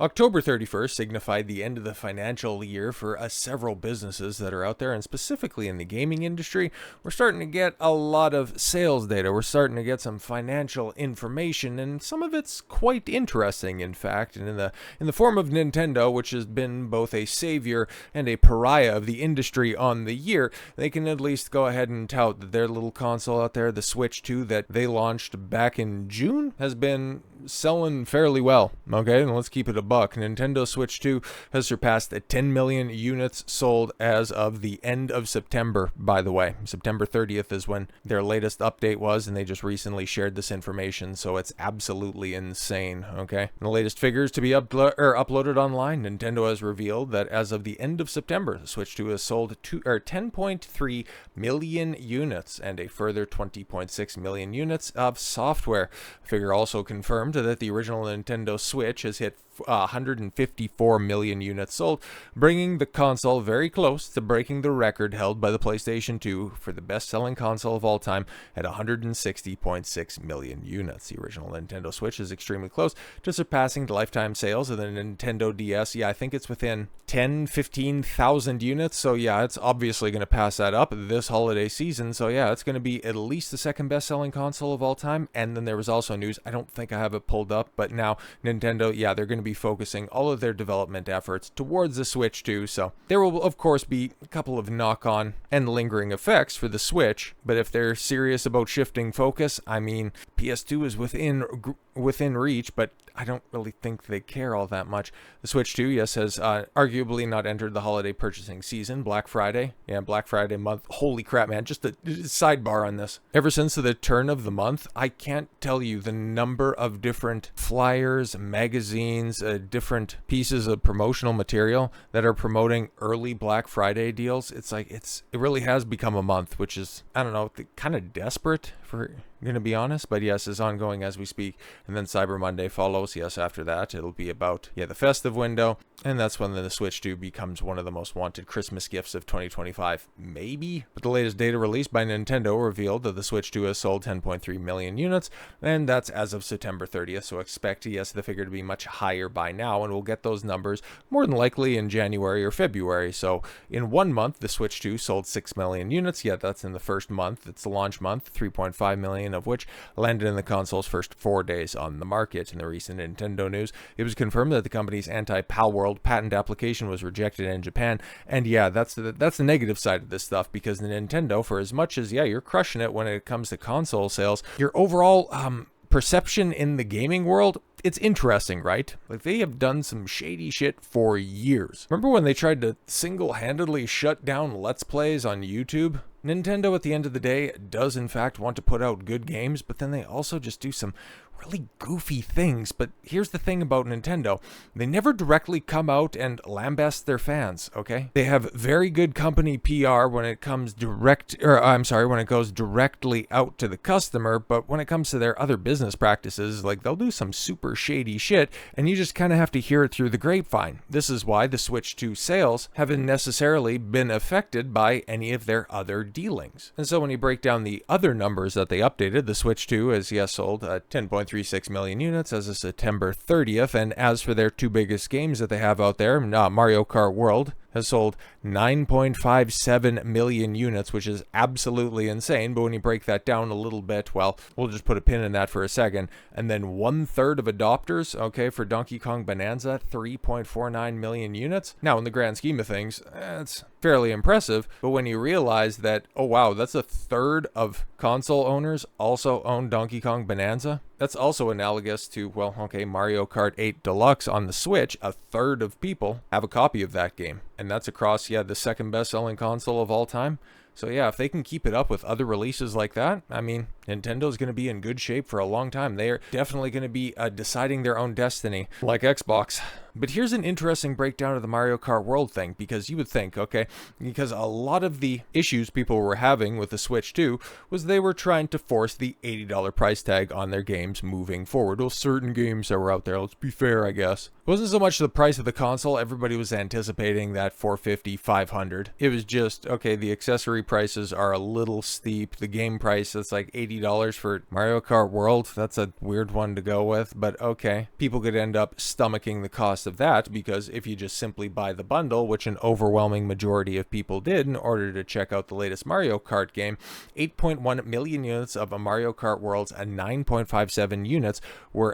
October 31st signified the end of the financial year for several businesses that are out there, and specifically in the gaming industry. We're starting to get a lot of sales data. We're starting to get some financial information, and some of it's quite interesting, in fact, and in the form of Nintendo, which has been both a savior and a pariah of the industry on the year. They can at least go ahead and tout that their little console out there, the Switch 2 that they launched back in June, has been selling fairly well. Okay, and let's keep it a buck. Nintendo Switch 2 has surpassed 10 million units sold as of the end of September, by the way. September 30th is when their latest update was, and they just recently shared this information, so it's absolutely insane, okay? And the latest figures to be uploaded online, Nintendo has revealed that as of the end of September, the Switch 2 has sold 10.3 million units and a further 20.6 million units of software. The figure also confirmed that the original Nintendo Switch has hit 154 million units sold, bringing the console very close to breaking the record held by the PlayStation 2 for the best-selling console of all time at 160.6 million units. The original Nintendo Switch is extremely close to surpassing the lifetime sales of the Nintendo DS. Yeah, I think it's within 15,000 units, so yeah, it's obviously going to pass that up this holiday season, so yeah, it's going to be at least the second best-selling console of all time. And then there was also news, I don't think I have it pulled up, but now Nintendo, yeah, they're going to be focusing all of their development efforts towards the Switch 2, so there will of course be a couple of knock-on and lingering effects for the Switch, but if they're serious about shifting focus, I mean, PS2 is within reach, but I don't really think they care all that much. The Switch 2, yes, has arguably not entered the holiday purchasing season. Black Friday month, holy crap, man, just a sidebar on this. Ever since the turn of the month, I can't tell you the number of different flyers, magazines, different pieces of promotional material that are promoting early Black Friday deals. It's like, it really has become a month, which is, I don't know, kind of desperate, for going to be honest, but yes, is ongoing as we speak. And then Cyber Monday follows. Yes, after that it'll be about the festive window, and that's when the Switch 2 becomes one of the most wanted Christmas gifts of 2025, maybe. But the latest data released by Nintendo revealed that the Switch 2 has sold 10.3 million units, and that's as of September 30th, so expect the figure to be much higher by now, and we'll get those numbers more than likely in January or February. So in 1 month the Switch 2 sold 6 million units. That's in the first month. It's the launch month. 3.5 million of which landed in the console's first 4 days on the market. In the recent Nintendo news, it was confirmed that the company's anti-Pal World patent application was rejected in Japan. And yeah, that's the negative side of this stuff, because the Nintendo, for as much as you're crushing it when it comes to console sales, your overall perception in the gaming world, it's interesting, right? Like, they have done some shady shit for years. Remember when they tried to single-handedly shut down Let's Plays on YouTube? Nintendo, at the end of the day, does in fact want to put out good games, but then they also just do some really goofy things. But here's the thing about Nintendo. They never directly come out and lambast their fans, okay? They have very good company PR when it comes when it goes directly out to the customer, but when it comes to their other business practices, like, they'll do some super shady shit, and you just kind of have to hear it through the grapevine. This is why the Switch 2 sales haven't necessarily been affected by any of their other dealings. And so when you break down the other numbers that they updated, the Switch 2 has sold 10.36 million units as of September 30th, and as for their two biggest games that they have out there, Mario Kart World has sold 9.57 million units, which is absolutely insane. But when you break that down a little bit, well, we'll just put a pin in that for a second. And then 1/3 of adopters, okay, for Donkey Kong Bananza, 3.49 million units. Now, in the grand scheme of things, it's fairly impressive. But when you realize that, oh wow, that's 1/3 of console owners also own Donkey Kong Bananza, that's also analogous to, well, okay, Mario Kart 8 Deluxe on the Switch. 1/3 of people have a copy of that game. And that's across, the second best-selling console of all time. So yeah, if they can keep it up with other releases like that, I mean, Nintendo's going to be in good shape for a long time. They are definitely going to be deciding their own destiny, like Xbox. But here's an interesting breakdown of the Mario Kart World thing, because you would think, okay, because a lot of the issues people were having with the Switch 2 was they were trying to force the $80 price tag on their games moving forward. Well, certain games that were out there, let's be fair, I guess. It wasn't so much the price of the console. Everybody was anticipating that $450, $500. It was just, okay, the accessory prices are a little steep. The game price, that's like $80 for Mario Kart World. That's a weird one to go with, but okay. People could end up stomaching the cost of that, because if you just simply buy the bundle, which an overwhelming majority of people did in order to check out the latest Mario Kart game, 8.1 million units of a Mario Kart Worlds and 9.57 units were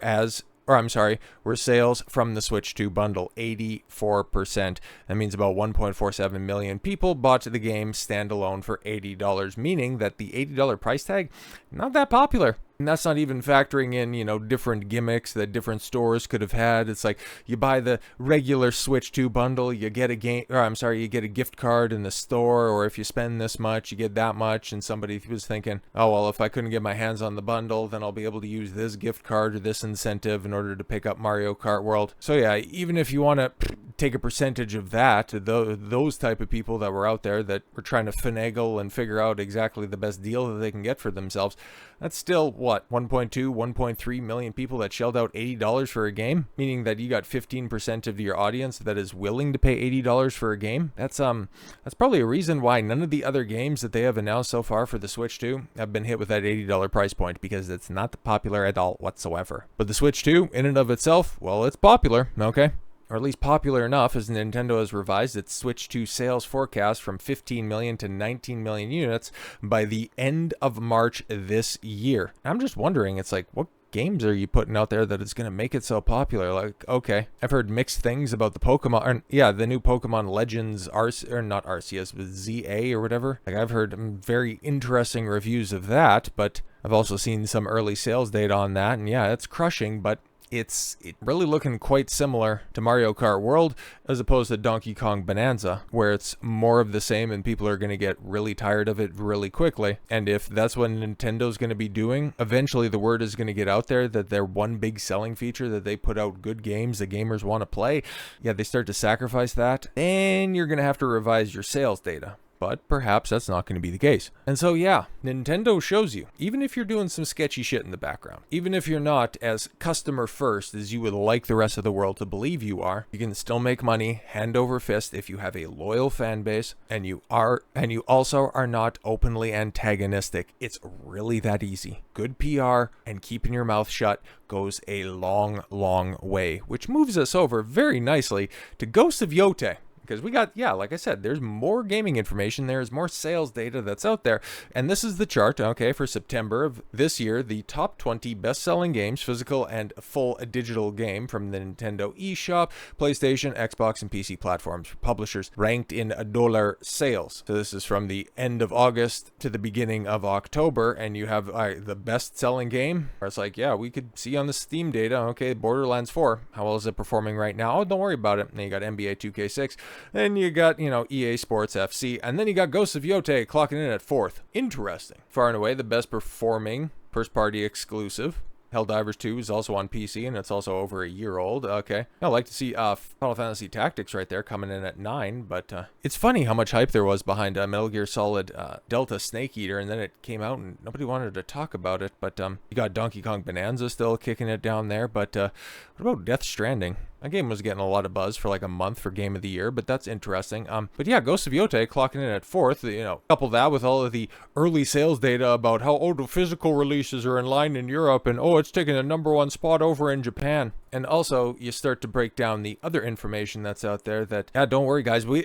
sales from the Switch 2 bundle, 84%. That means about 1.47 million people bought the game standalone for $80, meaning that the $80 price tag, not that popular. And that's not even factoring in, different gimmicks that different stores could have had. It's like you buy the regular Switch 2 bundle, you get you get a gift card in the store, or if you spend this much, you get that much. And somebody was thinking, oh, well, if I couldn't get my hands on the bundle, then I'll be able to use this gift card or this incentive in order to pick up Mario Kart World. So yeah, even if you want to take a percentage of that, those type of people that were out there that were trying to finagle and figure out exactly the best deal that they can get for themselves, that's still, 1.3 million people that shelled out $80 for a game, meaning that you got 15% of your audience that is willing to pay $80 for a game. That's probably a reason why none of the other games that they have announced so far for the Switch 2 have been hit with that $80 price point, because it's not popular at all whatsoever. But the Switch 2, in and of itself, well, it's popular, okay? Or at least popular enough, as Nintendo has revised its Switch 2 sales forecast from 15 million to 19 million units by the end of March this year. I'm just wondering, it's like, what games are you putting out there that is going to make it so popular? Like, okay, I've heard mixed things about the Pokemon, the new Pokemon Legends not Arceus, but ZA or whatever. Like, I've heard very interesting reviews of that, but I've also seen some early sales data on that, and yeah, it's crushing, but it's really looking quite similar to Mario Kart World as opposed to Donkey Kong Bananza, where it's more of the same and people are going to get really tired of it really quickly. And if that's what Nintendo's going to be doing, eventually the word is going to get out there that their one big selling feature, that they put out good games that gamers want to play, they start to sacrifice that, then you're going to have to revise your sales data. But perhaps that's not going to be the case. And so yeah, Nintendo shows you, even if you're doing some sketchy shit in the background, even if you're not as customer first as you would like the rest of the world to believe you are, you can still make money hand over fist if you have a loyal fan base and you also are not openly antagonistic. It's really that easy. Good PR and keeping your mouth shut goes a long, long way, which moves us over very nicely to Ghosts of Yotei. Because we got, like I said, there's more gaming information, there's more sales data that's out there. And this is the chart, okay, for September of this year, the top 20 best-selling games, physical and full digital game from the Nintendo eShop, PlayStation, Xbox, and PC platforms for publishers, ranked in dollar sales. So this is from the end of August to the beginning of October, and you have the best-selling game, where it's like, we could see on the Steam data, okay, Borderlands 4, how well is it performing right now? Oh, don't worry about it. And then you got NBA 2K6, then you got, EA Sports FC, and then you got Ghosts of Yotei clocking in at 4th. Interesting. Far and away the best performing first-party exclusive. Helldivers 2 is also on PC, and it's also over a year old. Okay. I'd like to see Final Fantasy Tactics right there coming in at 9, but it's funny how much hype there was behind Metal Gear Solid Delta Snake Eater, and then it came out and nobody wanted to talk about it, but you got Donkey Kong Bonanza still kicking it down there, but what about Death Stranding? That game was getting a lot of buzz for like a month for Game of the Year, but that's interesting. But yeah, Ghosts of Yotei clocking in at 4th. Couple that with all of the early sales data about how, the physical releases are in line in Europe, and it's taking the #1 spot over in Japan. And also, you start to break down the other information that's out there that, don't worry guys, we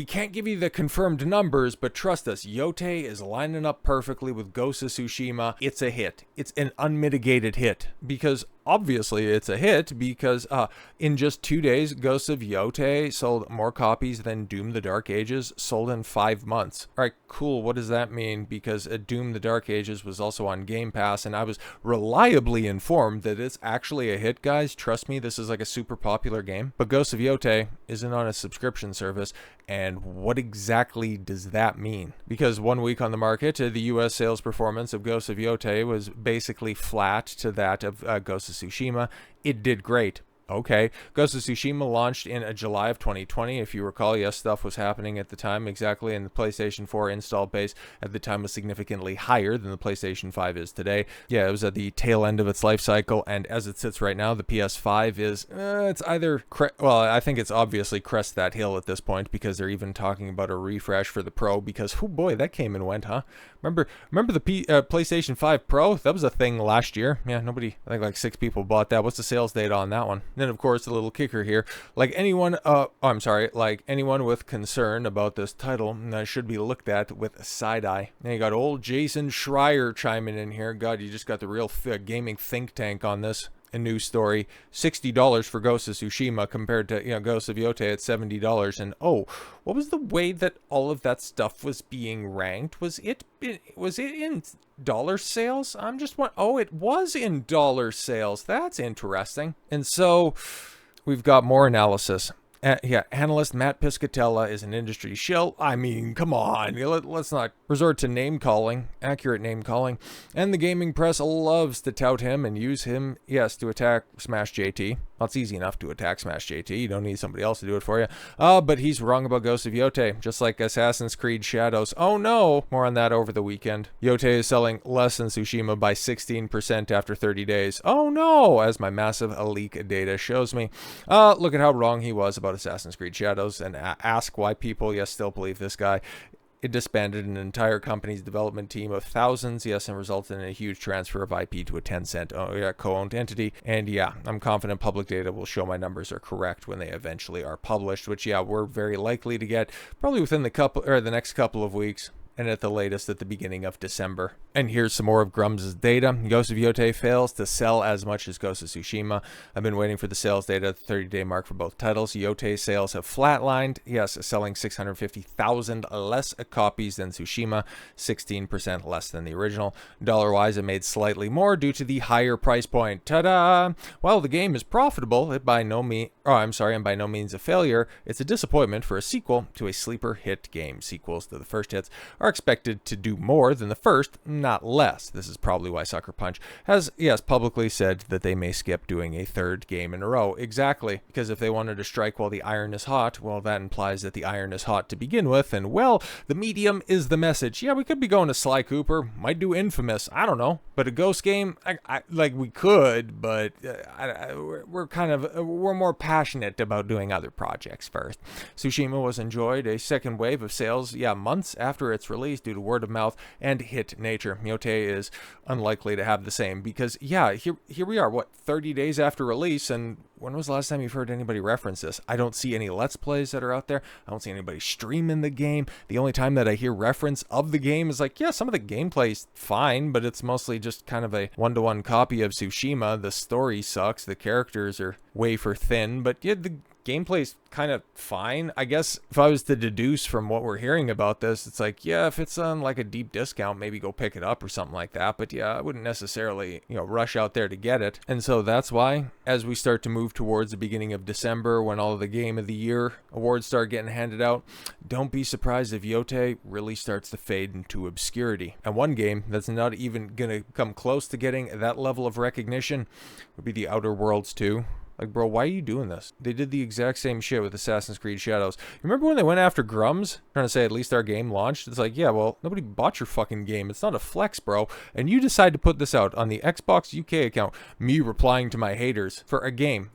can't give you the confirmed numbers, but trust us, Yotei is lining up perfectly with Ghost of Tsushima. It's a hit. It's an unmitigated hit, because obviously it's a hit, because in just 2 days, Ghosts of Yotei sold more copies than Doom the Dark Ages sold in 5 months. Alright, cool, what does that mean? Because Doom the Dark Ages was also on Game Pass, and I was reliably informed that it's actually a hit, guys. Trust me, this is like a super popular game. But Ghosts of Yotei isn't on a subscription service, and what exactly does that mean? Because 1 week on the market, the US sales performance of Ghosts of Yotei was basically flat to that of Ghost of Tsushima. It did great. Okay, Ghost of Tsushima launched in July of 2020. If you recall, yes, stuff was happening at the time exactly, and the PlayStation 4 install base at the time was significantly higher than the PlayStation 5 is today. Yeah, it was at the tail end of its life cycle, and as it sits right now, the PS5 is, it's either, I think it's obviously crest that hill at this point, because they're even talking about a refresh for the Pro, because, oh boy, that came and went, huh? Remember the PlayStation 5 Pro? That was a thing last year. Yeah, I think like 6 people bought that. What's the sales data on that one? And then, of course, the little kicker here, like anyone with concern about this title should be looked at with side eye. Now you got old Jason Schreier chiming in here. God, you just got the real gaming think tank on this. A news story, $60 for Ghost of Tsushima compared to Ghost of Yotei at $70. And what was the way that all of that stuff was being ranked? Was it in dollar sales? It was in dollar sales. That's interesting. And so we've got more analysis. Analyst Matt Piscatella is an industry shill. I mean, come on. Let's not resort to name-calling, accurate name-calling. And the gaming press loves to tout him and use him, to attack Smash JT. Well, it's easy enough to attack Smash JT. You don't need somebody else to do it for you. But he's wrong about Ghost of Yotei, just like Assassin's Creed Shadows. Oh no! More on that over the weekend. Yotei is selling less than Tsushima by 16% after 30 days. Oh no! As my massive leak data shows me. Look at how wrong he was about Assassin's Creed Shadows, and ask why people, still believe this guy. It disbanded an entire company's development team of thousands, and resulted in a huge transfer of IP to a Tencent co-owned entity. And I'm confident public data will show my numbers are correct when they eventually are published, which we're very likely to get probably within the next couple of weeks. And at the latest at the beginning of December. And here's some more of Grum's data. Ghost of Yotei fails to sell as much as Ghost of Tsushima. I've been waiting for the sales data at the 30-day mark for both titles. Yotei sales have flatlined. Selling 650,000 less copies than Tsushima, 16% less than the original. Dollar-wise, it made slightly more due to the higher price point. Ta-da! While the game is profitable, and by no means a failure, it's a disappointment for a sequel to a sleeper hit game. Sequels to the first hits are expected to do more than the first, not less. This is probably why Sucker Punch has, publicly said that they may skip doing a third game in a row. Exactly, because if they wanted to strike while the iron is hot, well, that implies that the iron is hot to begin with, and, the medium is the message. We could be going to Sly Cooper, might do Infamous, I don't know, but a Ghost game, we could, but we're more passionate about doing other projects first. Tsushima was enjoyed a second wave of sales, months after its release due to word of mouth and hit nature. Yotei is unlikely to have the same because, here we are, 30 days after release, and when was the last time you've heard anybody reference this? I don't see any Let's Plays that are out there. I don't see anybody streaming the game. The only time that I hear reference of the game is some of the gameplay's fine, but it's mostly just kind of a one-to-one copy of Tsushima. The story sucks. The characters are wafer thin, but the gameplay's kind of fine. I guess if I was to deduce from what we're hearing about this, it's if it's on a deep discount, maybe go pick it up or something like that. But I wouldn't necessarily, rush out there to get it. And so that's why, as we start to move towards the beginning of December, when all of the Game of the Year awards start getting handed out, don't be surprised if Yotei really starts to fade into obscurity. And one game that's not even gonna come close to getting that level of recognition would be The Outer Worlds 2. Bro, why are you doing this? They did the exact same shit with Assassin's Creed Shadows. Remember when they went after Grums? Trying to say at least our game launched? It's nobody bought your fucking game. It's not a flex, bro. And you decide to put this out on the Xbox UK account. Me replying to my haters for a game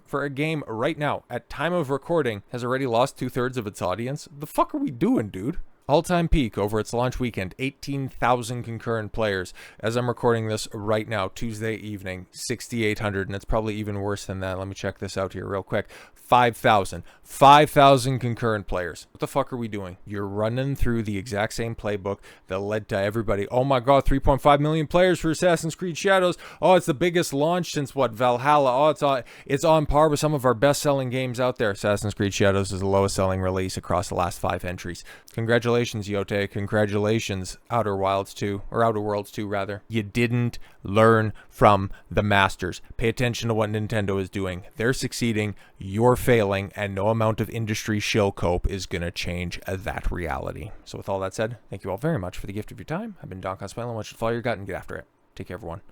right now, at time of recording, has already lost 2/3 of its audience. The fuck are we doing, dude? All-time peak over its launch weekend, 18,000 concurrent players. As I'm recording this right now, Tuesday evening, 6,800, and it's probably even worse than that. Let me check this out here real quick. 5,000 concurrent players. What the fuck are we doing? You're running through the exact same playbook that led to everybody. Oh my god, 3.5 million players for Assassin's Creed Shadows. Oh, it's the biggest launch since Valhalla. Oh, it's on par with some of our best-selling games out there. Assassin's Creed Shadows is the lowest-selling release across the last 5 entries. Congratulations, Yotei. Congratulations, Outer Worlds 2, rather. You didn't learn from the masters. Pay attention to what Nintendo is doing. They're succeeding, you're failing, and no amount of industry shill cope is going to change that reality. So with all that said, thank you all very much for the gift of your time. I've been Don Cosplay, and I want you to follow your gut and get after it. Take care, everyone.